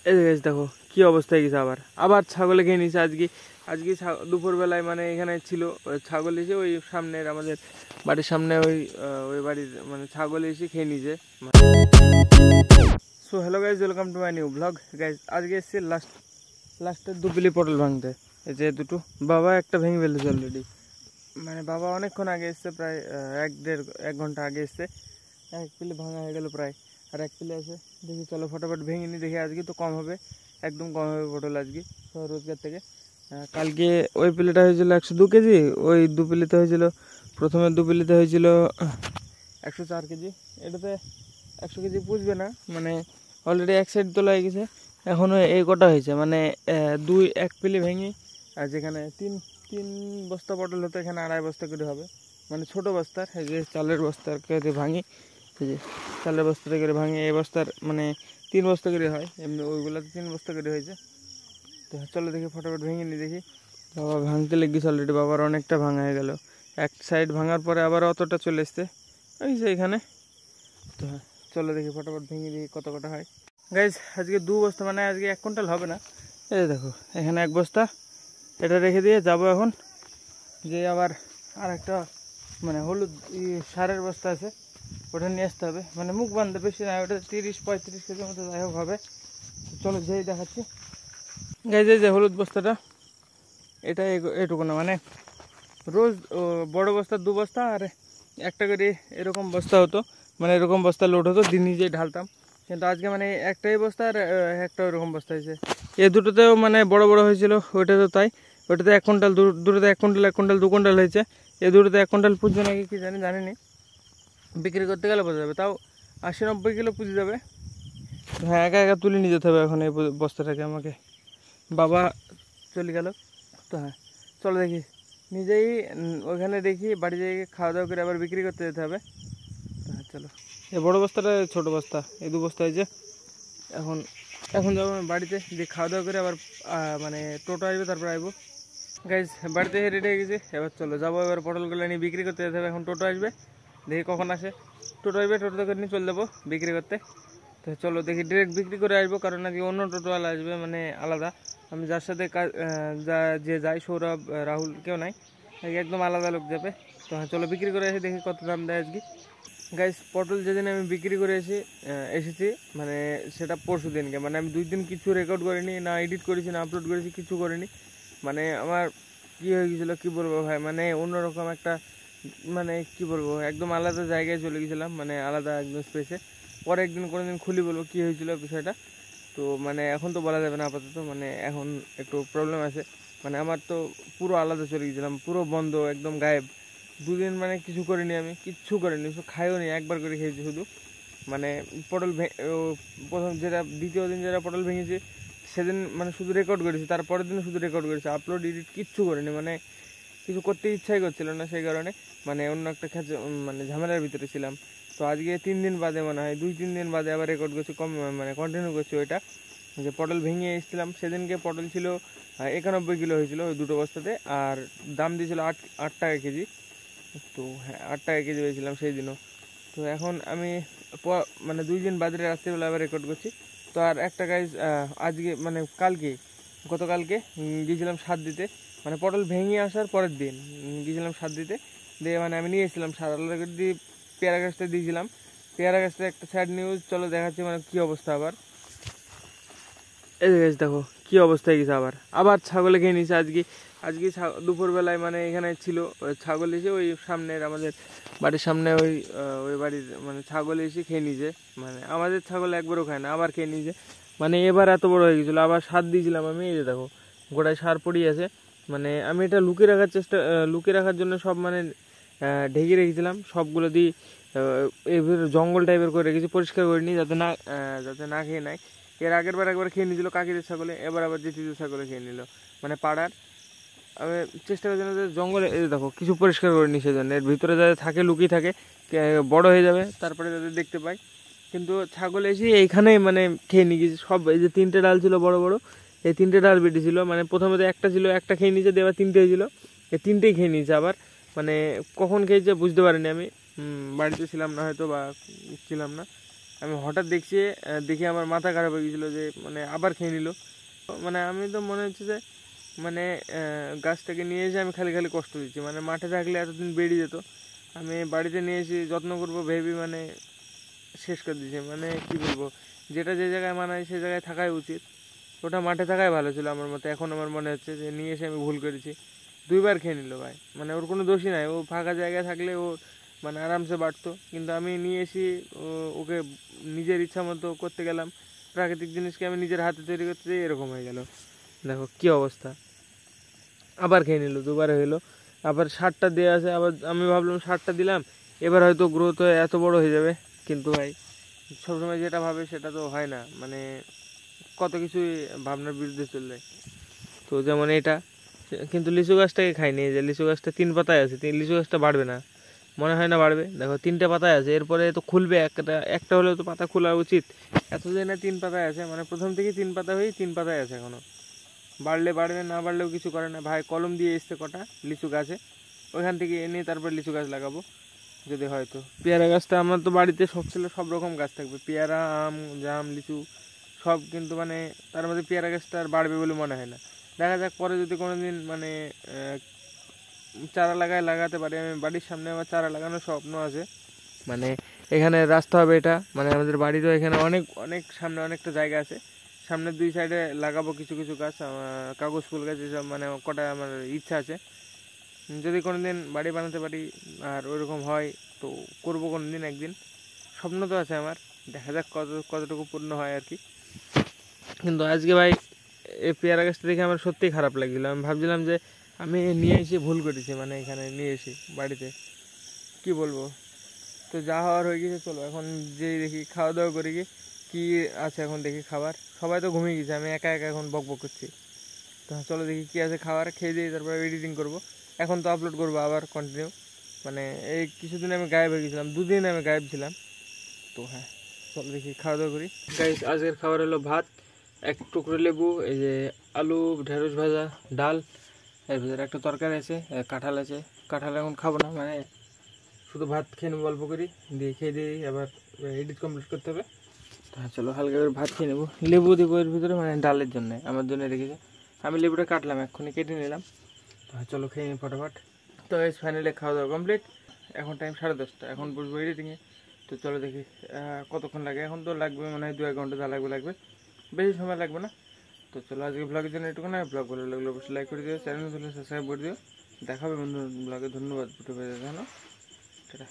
এই যে গাইস দেখো কি অবস্থা হয়ে গেছে। আবার আবার ছাগলে খেয়ে নিয়েছে। আজকে আজকে দুপুরবেলায় মানে এখানে ছিল ছাগল এসে ওই সামনের আমাদের বাড়ির সামনে ওই বাড়ির মানে ছাগল এসে খেয়ে নিয়েছে। So hello guys, welcome to my new blog. Guys আজকে এসেছি লাস্টের দুপিলি পটল ভাঙতে। এই যে দুটো বাবা একটা ভেঙে ফেলেছে অলরেডি। মানে বাবা অনেকক্ষণ আগে এসছে, প্রায় এক ঘন্টা আগে এসছে। এক পিলে ভাঙা হয়ে গেল প্রায়, আর এক পিলে আছে। দেখি চলো ফটাফট ভেঙে নি, দেখি আজকে তো কম হবে, একদম কম হবে পটল আজকে রোজগার থেকে। কালকে ওই পিলেটা হয়েছিল 102 কেজি, ওই দু পিলিতে হয়েছিল, প্রথমে দু পিলিতে হয়েছিল 104 কেজি। এটাতে 100 কেজি পুষবে না, মানে অলরেডি এক সাইড তোলা হয়ে গেছে। এখনও এই কটা হয়েছে, মানে এক পিলি ভেঙে, আর যেখানে তিন বস্তা পটল হতো এখানে 2.5 বস্তা করে হবে। মানে ছোটো বস্তার, এই যে চালের বস্তার করে ভাঙি, এই যে চালের বস্তাতে করে ভাঙি, এই বস্তার মানে 3 বস্তা করে হয়, এমনি ওইগুলোতে 3 বস্তা করে হয়েছে। তো চলো দেখি ফটাফট ভেঙে নি দেখি। বাবা ভাঙতে লেগেছে অলরেডি, বাবার অনেকটা ভাঙা হয়ে গেল। এক সাইড ভাঙার পরে আবার অতটা চলে এসছে ওই যে এখানে। তো চলো দেখি ফটাফট ভেঙে দিই কত কটা হয়। গাইজ আজকে 2 বস্তা, মানে আজকে 1 কুইন্টাল হবে না। এই দেখো এখানে 1 বস্তা, এটা রেখে দিয়ে যাবো এখন। যে আবার আর একটা মানে হলুদ সারের বস্তা আছে, ওটা নিয়ে আসতে হবে। মানে মুখ বান্ধে বেশি না, ওটা 30-35 কেজির মতো যাই হোক হবে। চলো যেই দেখাচ্ছি। গাইজ এই যে হলুদ বস্তাটা, এটা এটুকু না, মানে রোজ বড় বস্তা 2 বস্তা আর একটা করে এরকম বস্তা হতো, মানে এরকম বস্তা লোড হতো, দিন নিজেই ঢালতাম। কিন্তু আজকে মানে একটাই বস্তা আর একটা ওরকম বস্তা হয়েছে। এই দুটোতেও মানে বড় বড় হয়েছিল, ওইটা তো তাই। ওইটাতে 1 কুইন্টাল, দুটোতে 1 কুইন্টাল 2 কুইন্টাল হয়েছে। এই দুটোতে 1 কুইন্টাল পুজো নাকি কি জানিনি। বিক্রি করতে গেলে বোঝা যাবে, তাও 80-90 কিলো পুজো যাবে। হ্যাঁ, একা একা তুলে নিয়ে যেতে হবে এখন এই বস্তাটাকে আমাকে। বাবা চলে গেল। তো হ্যাঁ চলো দেখি নিজেই ওইখানে দেখি, বাড়ি যেয়ে খাওয়া দাওয়া করে আবার বিক্রি করতে যেতে হবে। তো হ্যাঁ চলো, এই বড়ো বস্তাটা ছোটো বস্তা, এই 2 বস্তা হয়েছে। এখন যাবো আমি বাড়িতে, দিয়ে খাওয়া দাওয়া করে আবার মানে টোটো আসবে, তারপর আসবো। গাইজ বাড়িতে রেডি হয়ে গেছে, এবার চলো যাবো, এবার পটলগুলো নিয়ে বিক্রি করতে যেতে হবে। এখন টোটো আসবে, দেখি কখন আসে। টোটো আসবে, টোটোতে করে নিয়ে চলে যাবো বিক্রি করতে। তো চলো দেখি ডিরেক্ট বিক্রি করে আসবো, কারণ নাকি অন্য টোটোওয়ালা আসবে, মানে আলাদা। আমি যার সাথে যে যাই, সৌরভ রাহুল কেউ নাই, একদম আলাদা লোক যাবে। তো হ্যাঁ চলো বিক্রি করে আসি, দেখি কত দাম দেয় আজকে। গাইস পটল যেদিন আমি বিক্রি করে এসেছি, মানে সেটা পরশু দিনকে, মানে আমি 2 দিন কিছু রেকর্ড করিনি, না এডিট করেছি, না আপলোড করেছি, কিছু করিনি। মানে আমার কী হয়ে গেছিলো কী বলবো ভাই, মানে অন্যরকম একটা, মানে কি বলবো, একদম আলাদা জায়গায় চলে গেছিলাম, মানে আলাদা একদম স্পেসে। পরে একদিন কোনোদিন খুলি বলবো কী হয়েছিল বিষয়টা। তো মানে এখন তো বলা যাবে না আপাতত, মানে এখন একটু প্রবলেম আছে। মানে আমার তো পুরো আলাদা চলে গেছিলাম, পুরো বন্ধ, একদম গায়েব। 2 দিন মানে কিছু করিনি, আমি কিচ্ছু করিনি, খাইও নি, একবার করে খেয়েছি শুধু। মানে পটল প্রথম দ্বিতীয় দিন যেটা পটল ভেঙেছি সেদিন মানে শুধু রেকর্ড করেছি, তারপরের দিন শুধু রেকর্ড করেছি, আপলোড এডিট কিচ্ছু করিনি। মানে কিছু করতে ইচ্ছাই করছিল না, সেই কারণে মানে অন্য একটা মানে ঝামেলার ভিতরে ছিলাম। তো আজকে 3 দিন বাদে, মনে হয় 2-3 দিন বাদে আবার রেকর্ড করছি, মানে কন্টিনিউ করছি ওইটা। যে পটল ভেঙে এসেছিলাম সেদিনকে, পটল ছিল 91 কিলো হয়েছিল ওই 2টো বস্তাতে, আর দাম দিয়েছিল 8 টাকা কেজি। তো হ্যাঁ 8 টাকা কেজি হয়েছিলাম সেই দিনও। তো এখন আমি মানে 2 দিন বাদে রাত্রিবেলা আবার রেকর্ড করছি। তো আর একটা গাইজ আজকে মানে গতকালকে গিয়েছিলাম সার দিতে, মানে পটল ভেঙে আসার পরের দিন গিয়েছিলাম সার দিতে। দিয়ে মানে আমি নিয়ে এসেছিলাম সার, আলাদা দিয়ে পেয়ারা গাছটা দিয়েছিলাম। পেয়ারা গাছটা একটা স্যাড নিউজ, চলো দেখাচ্ছি মানে কী অবস্থা। আবার এই গাছ দেখো কী অবস্থা হয়ে গেছে। আবার ছাগলে খেয়ে নিয়েছে। আজকে দুপুরবেলায় মানে এখানে ছিল ছাগল এসে ওই সামনের আমাদের বাড়ির সামনে ওই বাড়ির মানে ছাগল এসে খেয়ে নিয়েছে। মানে আমাদের ছাগল একবারও খায় না, আবার খেয়ে নিয়েছে। মানে এবার এত বড় হয়ে গেছিলো, আবার সার দিয়েছিলাম আমি, এই যে দেখো গোড়ায় সার পড়িয়ে আছে। মানে আমি এটা লুকিয়ে রাখার জন্য সব মানে ঢেকে রেখেছিলাম, সবগুলো দিয়ে এবার জঙ্গল টাইপের করে রেখেছি, পরিষ্কার করে নিই যাতে না খেয়ে নেয়। এর আগের বার একবার খেয়ে নিয়েছিল কাকিদের ছাগলে, এবার আবার দ্বিতীয় ছাগলে খেয়ে নিল, মানে পাড়ার। আমি চেষ্টা করছি না যে জঙ্গলে, এই দেখো কিছু পরিষ্কার করে নিই, সেজন্য এর ভিতরে যাতে থাকে, লুকিয়ে থাকে, বড় হয়ে যাবে তারপরে যাতে দেখতে পাই। কিন্তু ছাগল এসে এইখানেই মানে খেয়ে নিয়ে গেছে সব। এই যে 3টে ডাল ছিল বড় বড়, এই 3টে ডাল বেটে ছিল, মানে প্রথমে তো একটা ছিল, একটা খেয়ে নিয়েছে, দিয়ে আবার 3টে হয়েছিল, এই 3টেই খেয়ে নিয়েছে আবার। মানে কখন খেয়েছে বুঝতে পারিনি আমি, বাড়িতে ছিলাম না হয়তো, বা ছিলাম না। আমি হঠাৎ দেখি আমার মাথা খারাপ হয়ে গেছিলো যে মানে আবার খেয়ে নিল। মানে আমি তো মনে হচ্ছে যে মানে গাছটাকে নিয়ে এসে আমি খালি খালি কষ্ট দিচ্ছি। মানে মাঠে থাকলে এতদিন বেরিয়ে যেত, আমি বাড়িতে নিয়ে এসে যত্ন করবো ভেবে মানে শেষ করে দিয়েছি। মানে কি বলবো, যেটা যে জায়গায় মানায় সে জায়গায় থাকাই উচিত, ওটা মাঠে থাকাই ভালো ছিল আমার মতে। এখন আমার মনে হচ্ছে যে নিয়ে এসে আমি ভুল করেছি। 2বার খেয়ে নিল ভাই, মানে ওর কোনো দোষই নাই। ও ফাঁকা জায়গায় থাকলে ও মানে আরামসে বাড়তো, কিন্তু আমি নিয়ে এসে ওকে নিজের ইচ্ছা মতো করতে গেলাম। প্রাকৃতিক জিনিসকে আমি নিজের হাতে তৈরি করতে যাই, এরকম হয়ে গেল। দেখো কি অবস্থা, আবার খেয়ে নিল, 2বার হইলো। আবার সারটা দেওয়া আছে, আবার আমি ভাবলাম সারটা দিলাম এবার হয়তো গ্রোথ হয়ে এত বড় হয়ে যাবে, কিন্তু ভাই সবসময় যেটা ভাবে সেটা তো হয় না। মানে কত কিছুই ভাবনার বিরুদ্ধে চলে যায়। তো যেমন এটা, কিন্তু লিচু গাছটাকে খাইনি। যে লিচু গাছটা 3 পাতায় আছে, লিচু গাছটা বাড়বে না, মনে হয় না বাড়বে। দেখো 3টে পাতায় আছে, এরপরে তো খুলবে, একটা হলেও তো পাতা খোলা উচিত। এতদিন না 3 পাতায় আছে, মানে প্রথম থেকেই 3 পাতা হয়েই 3 পাতায় আছে এখনো। বাড়লে বাড়বে, না বাড়লেও কিছু করে না। ভাই কলম দিয়ে এসছে কটা লিচু গাছে, ওইখান থেকে এনে তারপর লিচু গাছ লাগাবো যদি হয় তো। পেয়ারা গাছটা আমার তো বাড়িতে সব ছিল, সব রকম গাছ থাকবে, পেয়ারা, আম, জাম, লিচু সব, কিন্তু মানে তার মধ্যে পেয়ারা গাছটা আর বাড়বে বলে মনে হয় না। দেখা যাক পরে যদি কোনো দিন মানে চারা লাগাতে পারি। আমি বাড়ির সামনে আমার চারা লাগানোর স্বপ্ন আছে। মানে এখানে রাস্তা হবে, এটা মানে আমাদের বাড়িরও এখানে অনেক অনেক সামনে অনেকটা জায়গা আছে, সামনের 2 সাইডে লাগাবো কিছু কিছু গাছ, কাগজ ফুল গাছ এসব, মানে কটা আমার ইচ্ছা আছে। যদি কোনো দিন বাড়ি বানাতে পারি আর ওইরকম হয় তো করবো কোনো দিন, একদিন। স্বপ্ন তো আছে আমার, দেখা যাক কতটুকু পূর্ণ হয় আর কি। কিন্তু আজকে ভাই এই পেয়ারা গাছটা দেখে আমার সত্যিই খারাপ লাগছিল। আমি ভাবছিলাম যে আমি নিয়ে এসে ভুল করেছি, মানে এখানে নিয়ে এসে বাড়িতে কি বলবো। তো যা হওয়ার হয়ে গেছে, চলো এখন যেই দেখি খাওয়া দাওয়া করি কি আছে এখন দেখি খাবার। সবাই তো ঘুমিয়ে গেছে, আমি একা একা এখন বক বক করছি। তো চলো দেখি কী আছে খাবার, খেয়ে দিয়ে তারপরে এডিটিং করব। এখন তো আপলোড করবো আবার কন্টিনিউ। মানে এই কিছুদিন আমি গায়েব হয়ে গেছিলাম, 2 দিন আমি গায়েব ছিলাম। তো হ্যাঁ, চলো দেখি খাওয়া দাওয়া করি। গাইস আজকের খাবার হলো ভাত, 1 টুকরো লেবু, এই যে আলু, ঢেঁড়স ভাজা, ডাল, এর ভিতরে একটা তরকারি আছে, কাঁঠাল আছে। কাঁঠাল এখন খাবো না, মানে শুধু ভাত খেয়ে নেবো অল্প করি, দিয়ে খেয়ে দিয়ে আবার এডিট কমপ্লিট করতে হবে। হ্যাঁ চলো হালকা করে ভাত খেয়ে নেবো, লেবু দেবো এর ভিতরে, মানে ডালের জন্য আমার জন্য রেখেছে। আমি লেবুটা কাটলাম, এক্ষুনি কেটে নিলাম। তো চলো খেয়ে নিই ফটাফট। তো ফাইনালি খাওয়া দাওয়া কমপ্লিট, এখন টাইম 10:30, এখন বসবো এডিটিংয়ে। তো চলো দেখি কতক্ষণ লাগে। এখন তো লাগবে মনে হয় 2-1 ঘন্টা, যা লাগবে, বেশি সময় লাগবে না। তো চলো আজকে ব্লগের জন্য এটুকু না। ব্লগ ভালো লাগলে অবশ্যই লাইক করে দিও, চ্যানেল সাবস্ক্রাইব করে দিও। দেখাবে বন্ধু ব্লগে। ধন্যবাদ, ভিডিও পেয়ে জানো। টাটা।